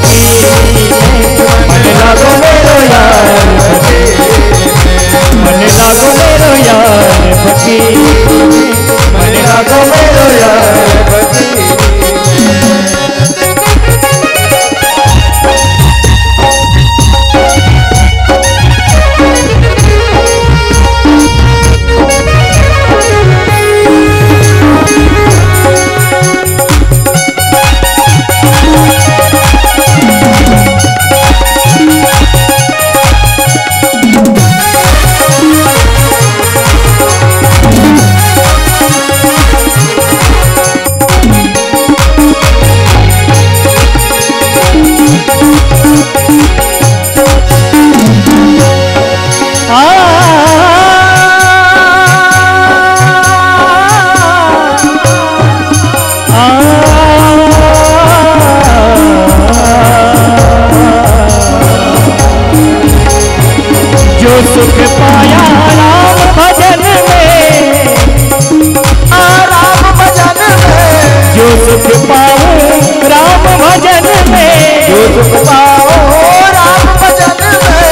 फकीरी मन लागो मेरो यार मन लागो मेरो यार फकीरी मन लागो मेरो यार फकीरी। सुख पाया राम भजन में, राम भजन में जो सुख पाऊं राम भजन में, जो सुख पाऊं राम भजन में,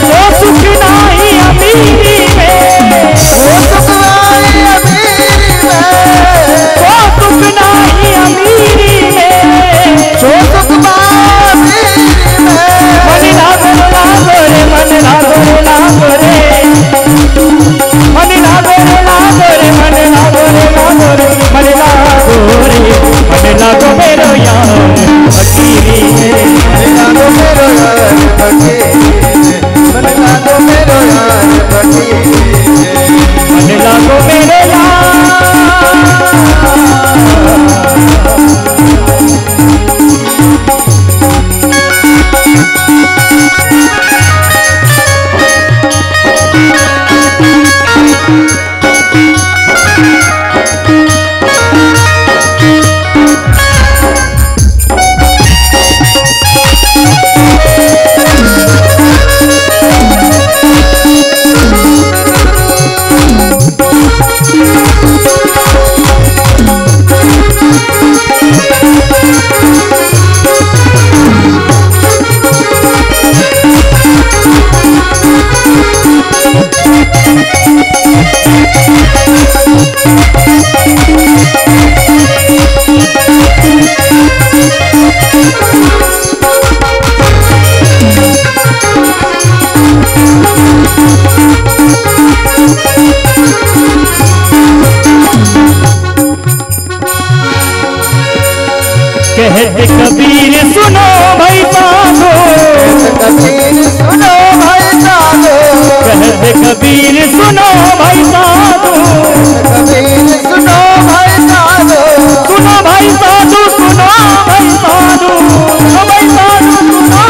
वो सुख नहीं अमीरी में, वो सुख नहीं अमीरी में, वो सुख नहीं अमीरी में, जो सुख अमीरी में। मन लागो लागो रे मन लागो लागो रे मन लागो रे लागो रे मन लागो रे लागो रे मन लागो रे मन लागो मेरो यार फकीरी मन लागो मेरो यार फकीरी मन लागो मेरो यार फकीरी मन लागो मेरो यार। कहते कबीर सुनो भाई साधो, कबीर सुनो भाई साधो, कहते कबीर सुनो भाई साधो, कबीर सुनो भाई साधो, सुनो भाई साधु सुनो भाई साधु सुनो भाई साधु सुनो।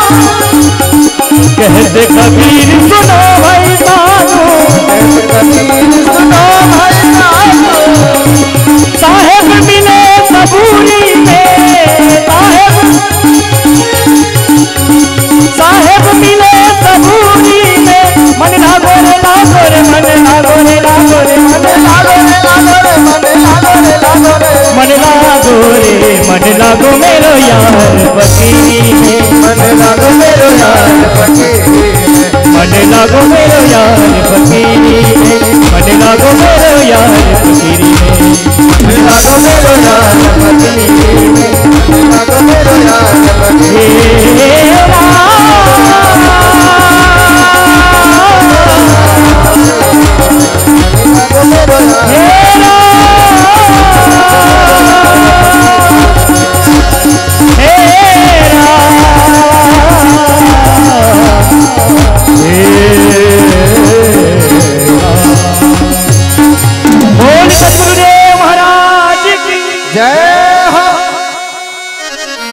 कहते कबीर सुनो भाई साधु, कहते कबीर सुनो भाई साधु, साहेब मिले सबूरी में, साहेब मिले सबूरी में, मन लागो रे लागो रे मन लागो रे लागो रे मन लागो रे लागो रे मन लागो रे लागो रे मन लागो रे मन लागो मेरो यार फकीरी मन लागो मेरो यार फकीरी मन लागो मेरो यार फकीरी मन लागो मेरो यार फकीरी।